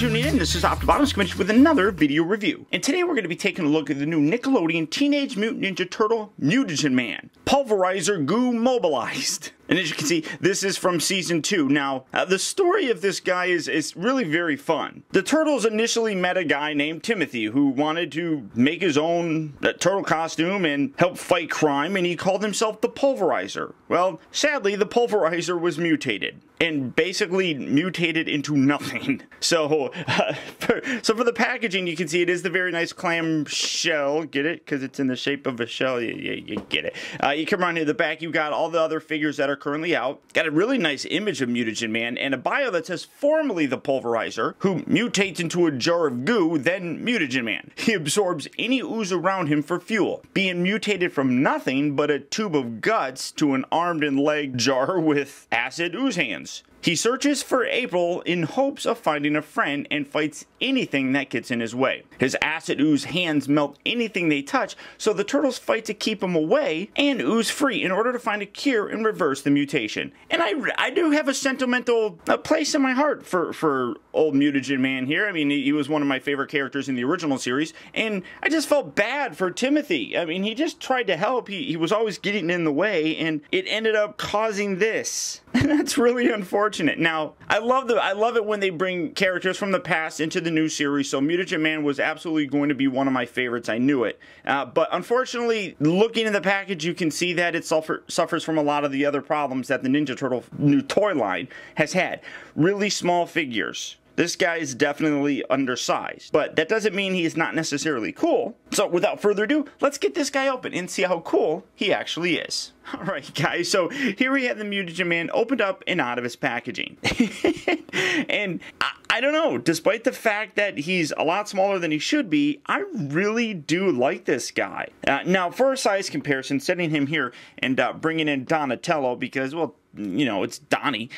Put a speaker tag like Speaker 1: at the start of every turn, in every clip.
Speaker 1: tuning in. This is Optibottoms coming with another video review. And today we're going to be taking a look at the new Nickelodeon Teenage Mutant Ninja Turtle Mutagen Man. Pulverizer Goo Mobilized. And as you can see, this is from Season 2. Now, the story of this guy is really very fun. The Turtles initially met a guy named Timothy who wanted to make his own turtle costume and help fight crime, and he called himself the Pulverizer. Well, sadly, the Pulverizer was mutated. And basically mutated into nothing. So for the packaging, you can see it is the very nice clam shell. Get it? Because it's in the shape of a shell. You get it. You come around here to the back, you got all the other figures that are currently out. Got a really nice image of Mutagen Man and a bio that says formerly the Pulverizer, who mutates into a jar of goo, then Mutagen Man. He absorbs any ooze around him for fuel, being mutated from nothing but a tube of guts to an armed and legged jar with acid ooze hands. He searches for April in hopes of finding a friend and fights anything that gets in his way. His acid ooze hands melt anything they touch, so the turtles fight to keep him away and ooze free in order to find a cure and reverse the mutation. And I do have a sentimental place in my heart for old Mutagen Man here. I mean, he was one of my favorite characters in the original series, and I just felt bad for Timothy. I mean, he just tried to help. He was always getting in the way, and it ended up causing this. And that's really unfortunate. Now, I love it when they bring characters from the past into the new series, so Mutagen Man was absolutely going to be one of my favorites. I knew it. But unfortunately, looking in the package, you can see that it suffers from a lot of the other problems that the Ninja Turtle new toy line has had. Really small figures. This guy is definitely undersized, but that doesn't mean he is not necessarily cool. So without further ado, let's get this guy open and see how cool he actually is. Alright guys, so here we have the Mutagen Man opened up and out of his packaging. And I don't know, despite the fact that he's a lot smaller than he should be, I really do like this guy. Now for a size comparison, setting him here and bringing in Donatello because, well, you know, it's Donnie.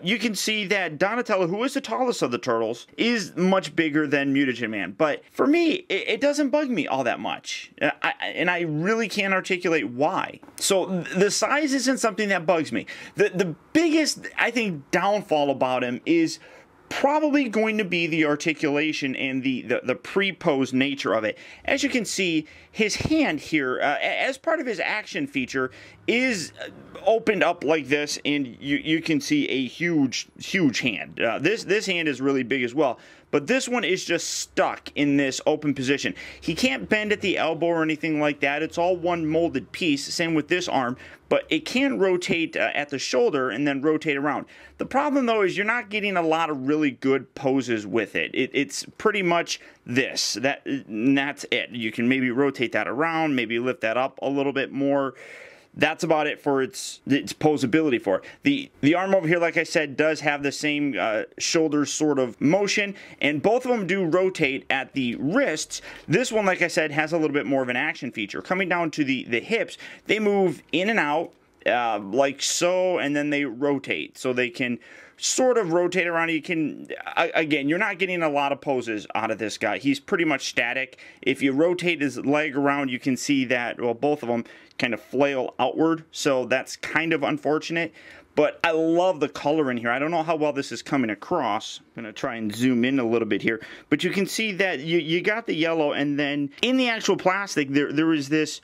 Speaker 1: You can see that Donatello, who is the tallest of the turtles, is much bigger than Mutagen Man. But for me, it doesn't bug me all that much. And I really can't articulate why. So the size isn't something that bugs me. The biggest, I think, downfall about him is probably going to be the articulation and the pre-posed nature of it. As you can see, his hand here, as part of his action feature, is opened up like this, and you can see a huge hand. This hand is really big as well, but this one is just stuck in this open position. He can't bend at the elbow or anything like that. It's all one molded piece. Same with this arm, but it can rotate at the shoulder and then rotate around. The problem though is you're not getting a lot of really good poses with it. It's pretty much this. That's it. You can maybe rotate that around, maybe lift that up a little bit more. That's about it for its posability for it. The arm over here, like I said, does have the same shoulder sort of motion, and both of them do rotate at the wrists. This one, like I said, has a little bit more of an action feature. Coming down to the hips, they move in and out like so, and then they rotate. So they can sort of rotate around. You can, again, you're not getting a lot of poses out of this guy. He's pretty much static. If you rotate his leg around, you can see that, well, both of them kind of flail outward, so that's kind of unfortunate. But I love the color in here. I don't know how well this is coming across. I'm going to try and zoom in a little bit here. But you can see that you got the yellow, and then in the actual plastic, there is this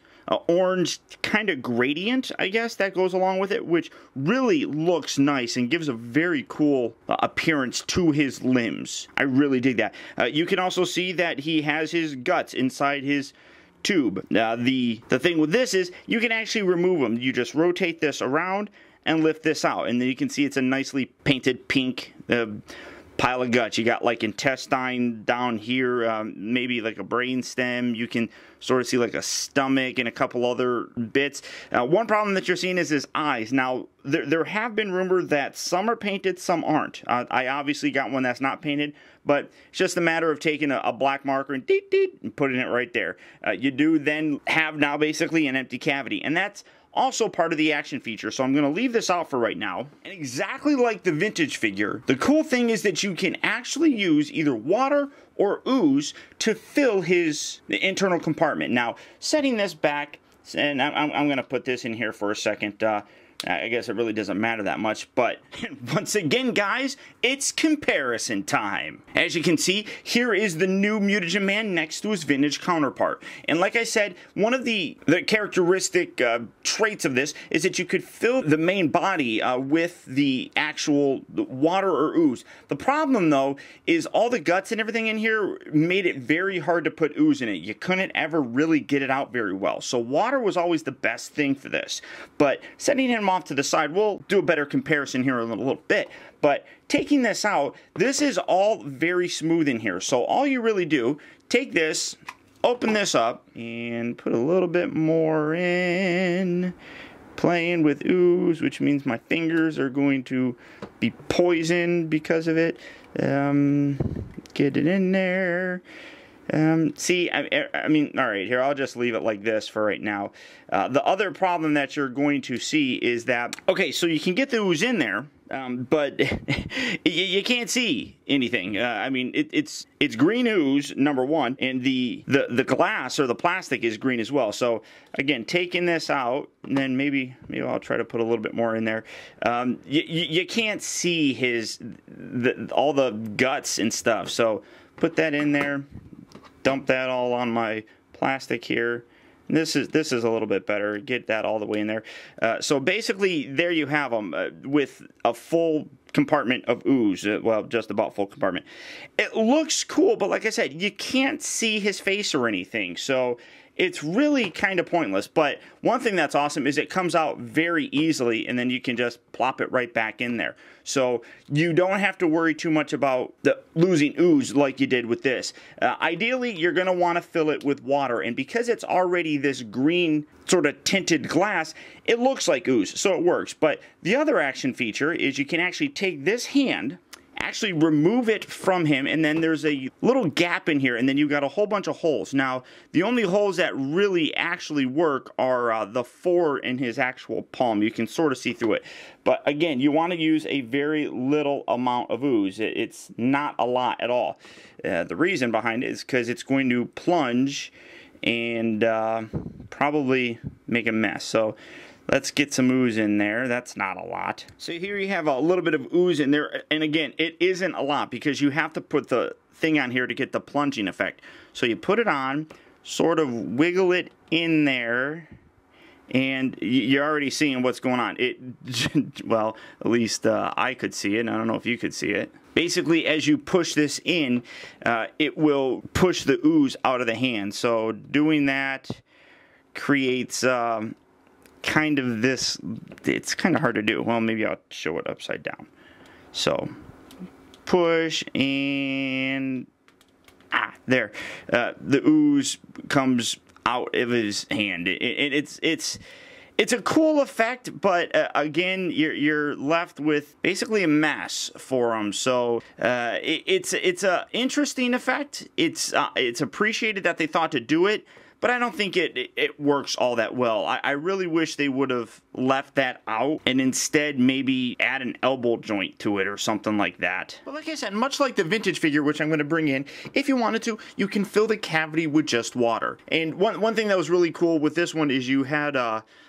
Speaker 1: orange kind of gradient, I guess, that goes along with it, which really looks nice and gives a very cool appearance to his limbs. I really dig that. You can also see that he has his guts inside his tube. The thing with this is you can actually remove them. You just rotate this around and lift this out, and then you can see it's a nicely painted pink pile of guts. You got like intestine down here, maybe like a brain stem. You can sort of see like a stomach and a couple other bits. One problem that you're seeing is his eyes. Now, there have been rumors that some are painted, some aren't. I obviously got one that's not painted, but it's just a matter of taking a black marker and and putting it right there. You do then have now basically an empty cavity, and that's also part of the action feature, so I'm going to leave this out for right now. And exactly like the vintage figure, the cool thing is that you can actually use either water or ooze to fill his internal compartment. Now, setting this back, and I'm going to put this in here for a second, I guess it really doesn't matter that much, but once again, guys, it's comparison time. As you can see, here is the new Mutagen Man next to his vintage counterpart. And like I said, one of the characteristic traits of this is that you could fill the main body with the actual water or ooze. The problem, though, is all the guts and everything in here made it very hard to put ooze in it. You couldn't ever really get it out very well. So water was always the best thing for this. But setting him off to the side, we'll do a better comparison here in a little bit. But taking this out, this is all very smooth in here. So all you really do, take this, open this up, and put a little bit more in. Playing with ooze, which means my fingers are going to be poisoned because of it. Get it in there. See, I mean, all right, here, I'll just leave it like this for right now. The other problem that you're going to see is that, okay, so you can get the ooze in there, but you can't see anything. I mean, it's green ooze, number one, and the glass or the plastic is green as well. So again, taking this out, and then maybe I'll try to put a little bit more in there. You can't see all the guts and stuff. So put that in there. Dump that all on my plastic here. This is a little bit better. Get that all the way in there. So basically, there you have them with a full compartment of ooze. Well, just about full compartment. It looks cool, but like I said, you can't see his face or anything. So it's really kind of pointless. But one thing that's awesome is it comes out very easily, and then you can just plop it right back in there. So you don't have to worry too much about losing ooze like you did with this. Ideally, you're going to want to fill it with water, and because it's already this green sort of tinted glass, it looks like ooze, so it works. But the other action feature is you can actually take this hand, actually remove it from him, and then there's a little gap in here, and then you've got a whole bunch of holes. Now, the only holes that really actually work are the 4 in his actual palm. You can sort of see through it. But again, you want to use a very little amount of ooze. It's not a lot at all. The reason behind it is because it's going to plunge and probably make a mess. So let's get some ooze in there. That's not a lot. So here you have a little bit of ooze in there. And again, it isn't a lot because you have to put the thing on here to get the plunging effect. So you put it on, sort of wiggle it in there, and you're already seeing what's going on. Well, at least I could see it. I don't know if you could see it. Basically, as you push this in, it will push the ooze out of the hand. So doing that creates kind of this, it's kind of hard to do. Well, maybe I'll show it upside down. So push and there. The ooze comes out of his hand. It's a cool effect, but again, you're left with basically a mess for him. So it's a interesting effect. It's appreciated that they thought to do it, but I don't think it works all that well. I really wish they would have left that out and instead maybe add an elbow joint to it or something like that. But like I said, much like the vintage figure, which I'm going to bring in, if you wanted to, you can fill the cavity with just water. And one thing that was really cool with this one is you had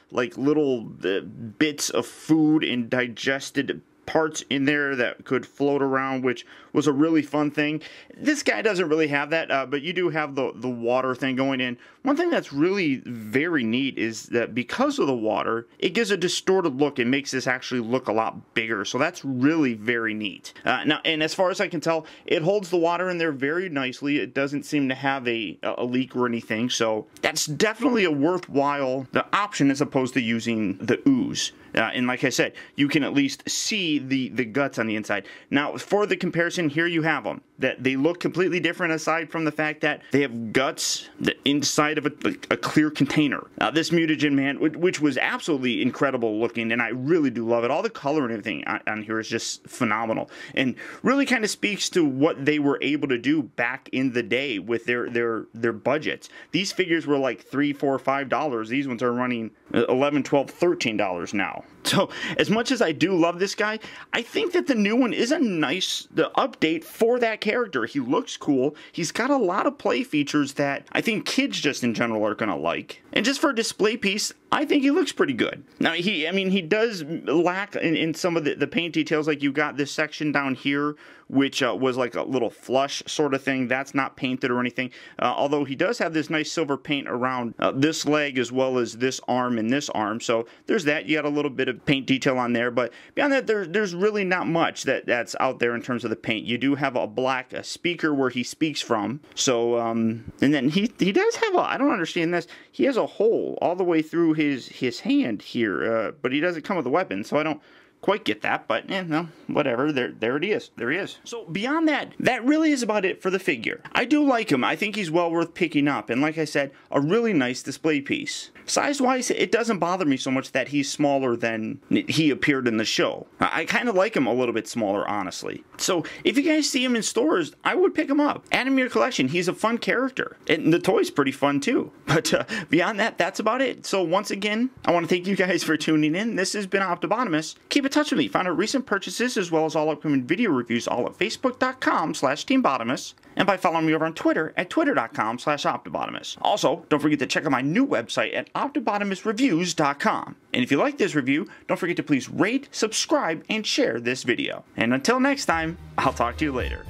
Speaker 1: like little bits of food and digested parts in there that could float around, which was a really fun thing. This guy doesn't really have that, but you do have the water thing going in. One thing that's really very neat is that because of the water, it gives a distorted look and makes this actually look a lot bigger. So that's really very neat. Now, and as far as I can tell, it holds the water in there very nicely. It doesn't seem to have a leak or anything. So that's definitely a worthwhile option as opposed to using the ooze. And like I said, you can at least see the guts on the inside. Now, for the comparison, here you have them. That they look completely different aside from the fact that they have guts inside of a clear container. This Mutagen Man, which was absolutely incredible looking, and I really do love it. All the color and everything on here is just phenomenal, and really kind of speaks to what they were able to do back in the day with their budgets. These figures were like $3, $4, $5. These ones are running $11, $12, $13 now. So as much as I do love this guy, I think that the new one is a nice update for that character. He looks cool. He's got a lot of play features that I think kids just in general are going to like. And just for a display piece, I think he looks pretty good. Now, he does lack in some of the paint details. Like, you got this section down here, which was like a little flush sort of thing. That's not painted or anything. Although he does have this nice silver paint around this leg as well as this arm and this arm. So there's that. You got a little bit of paint detail on there. But beyond that, there's really not much that's out there in terms of the paint. You do have a black speaker where he speaks from. So, and then he does have I don't understand this. He has a hole all the way through his hand here, but he doesn't come with a weapon, so I don't quite get that, but no, whatever. There it is. There he is. So beyond that, that really is about it for the figure. I do like him. I think he's well worth picking up, and like I said, a really nice display piece. Size-wise, it doesn't bother me so much that he's smaller than he appeared in the show. I kind of like him a little bit smaller, honestly. So if you guys see him in stores, I would pick him up. Add him to your collection. He's a fun character, and the toy's pretty fun too. But beyond that, that's about it. So once again, I want to thank you guys for tuning in. This has been Optibotimus. Keep in touch with me. Find out recent purchases as well as all upcoming video reviews all at facebook.com/TeamBotimus and by following me over on Twitter at twitter.com/Optibotimus. Also, don't forget to check out my new website at OptibotimusReviews.com. And if you like this review, don't forget to please rate, subscribe, and share this video. And until next time, I'll talk to you later.